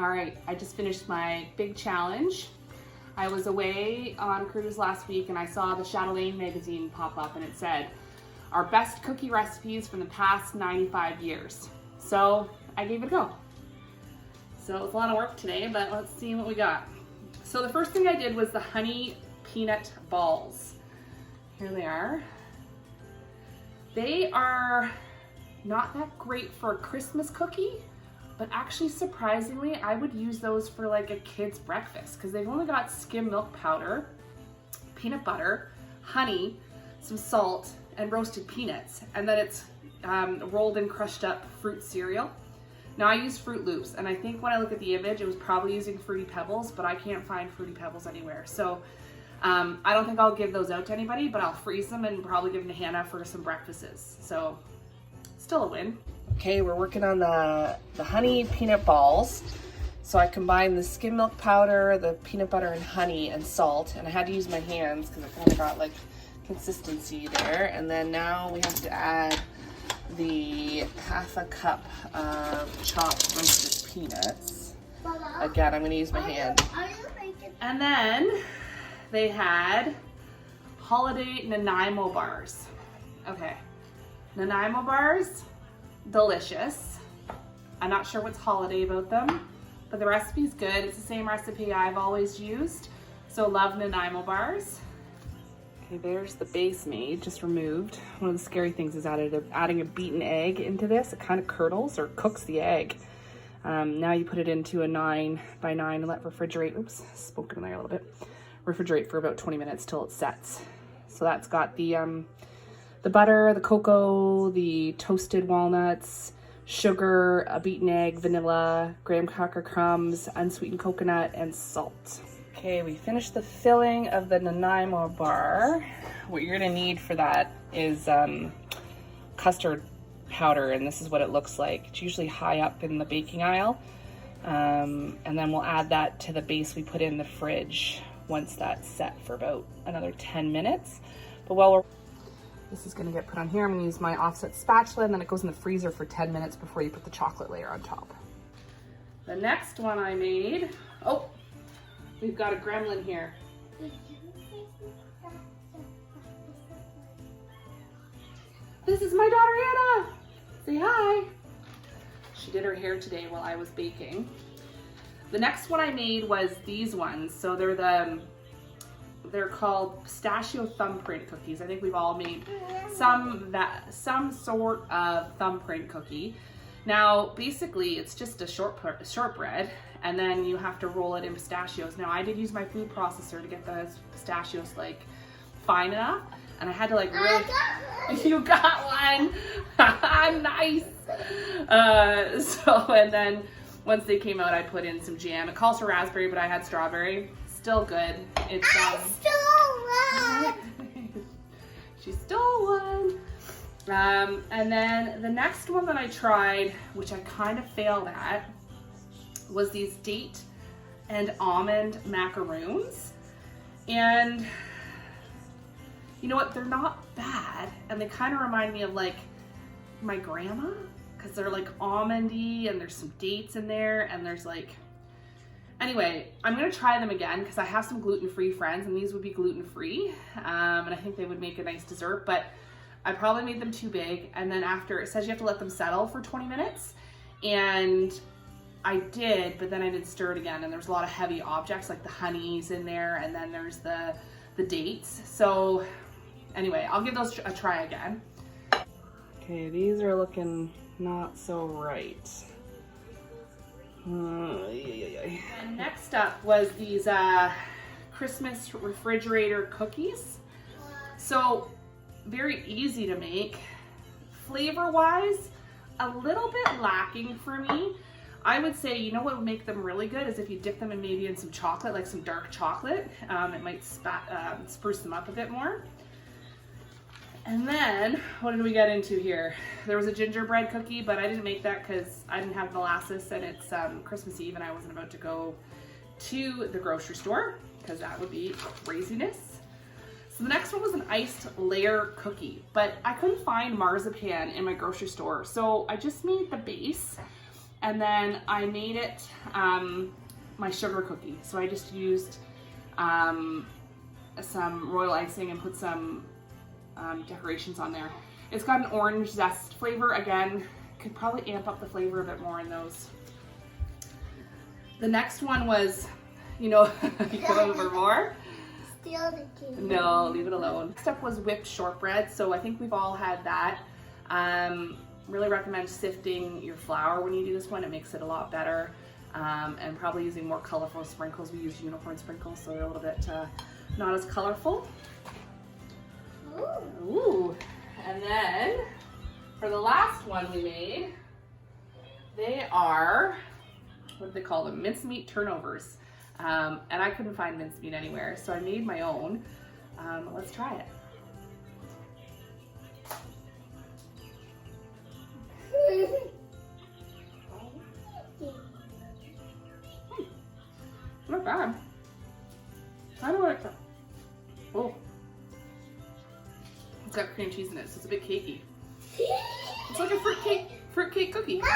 All right, I just finished my big challenge. I was away on cruise last week and I saw the Chatelaine magazine pop up and it said, our best cookie recipes from the past 95 years. So I gave it a go. So it's a lot of work today, but let's see what we got. So the first thing I did was the honey peanut balls. Here they are. They are not that great for a Christmas cookie, but actually surprisingly, I would use those for like a kid's breakfast because they've only got skim milk powder, peanut butter, honey, some salt, and roasted peanuts. And then it's rolled in crushed up fruit cereal. Now I use Fruit Loops, and I think when I look at the image, it was probably using Fruity Pebbles, but I can't find Fruity Pebbles anywhere. So I don't think I'll give those out to anybody, but I'll freeze them and probably give them to Hannah for some breakfasts. So still a win. Okay, we're working on the honey peanut balls. So I combined the skim milk powder, the peanut butter and honey and salt, and I had to use my hands because it kind of got like consistency there. And then now we have to add the half a cup of chopped roasted peanuts. Again, I'm going to use my hand. And then they had holiday Nanaimo bars. Okay, Nanaimo bars, delicious. I'm not sure what's holiday about them, but the recipe's good. It's the same recipe I've always used. So love Nanaimo bars. Okay, there's the base made, just removed. One of the scary things is adding a beaten egg into this. It kind of curdles or cooks the egg. Now you put it into a 9 by 9 and let refrigerate. Oops, spoke in there a little bit. Refrigerate for about 20 minutes till it sets. So that's got the butter, the cocoa, the toasted walnuts, sugar, a beaten egg, vanilla, graham cracker crumbs, unsweetened coconut, and salt. Okay, we finished the filling of the Nanaimo bar. What you're gonna need for that is custard powder, and this is what it looks like. It's usually high up in the baking aisle. And then we'll add that to the base we put in the fridge once that's set for about another 10 minutes. But this is gonna get put on here. I'm gonna use my offset spatula, and then it goes in the freezer for 10 minutes before you put the chocolate layer on top. The next one I made, oh, we've got a gremlin here. This is my daughter Hannah. Say hi. She did her hair today while I was baking. The next one I made was these ones. So they're called pistachio thumbprint cookies. I think we've all made some sort of thumbprint cookie. Now, basically, it's just a shortbread, and then you have to roll it in pistachios. Now, I did use my food processor to get the pistachios like fine enough, and I had to like really. You got one. Nice. And then once they came out, I put in some jam. It calls for raspberry, but I had strawberry. Still good. It's She stole one. And then the next one that I tried, which I kind of failed at, was these date and almond macaroons. And you know what? They're not bad. And they kind of remind me of like my grandma, because they're like almondy and there's some dates in there and there's like, anyway, I'm gonna try them again because I have some gluten-free friends and these would be gluten-free. And I think they would make a nice dessert, but I probably made them too big. And then after, it says you have to let them settle for 20 minutes. And I did, but then I didn't stir it again. And there's a lot of heavy objects like the honey's in there, and then there's the dates. So anyway, I'll give those a try again. Okay, these are looking not so right. And next up was these Christmas refrigerator cookies. So very easy to make. Flavor-wise, a little bit lacking for me. I would say, you know what would make them really good is if you dip them in maybe in some chocolate, like some dark chocolate. It might spruce them up a bit more. And then, what did we get into here? There was a gingerbread cookie, but I didn't make that because I didn't have molasses and it's Christmas Eve and I wasn't about to go to the grocery store because that would be craziness. So the next one was an iced layer cookie, but I couldn't find marzipan in my grocery store. So I just made the base And then I made it my sugar cookie. So I just used some royal icing and put some decorations on there. It's got an orange zest flavor. Again, could probably amp up the flavor a bit more in those. The next one was, you know, you come over more? Steal the cake. No, leave it alone. Next up was whipped shortbread. So I think we've all had that. Really recommend sifting your flour when you do this one. It makes it a lot better. And probably using more colorful sprinkles. We use unicorn sprinkles, so they're a little bit not as colorful. Ooh. And then for the last one we made, they are, what do they call them? Mincemeat turnovers. And I couldn't find mincemeat anywhere, so I made my own. Let's try it. Not bad. I don't like that. Oh. It's got cream cheese in it, so it's a bit cakey. It's like a fruitcake cookie. Mom,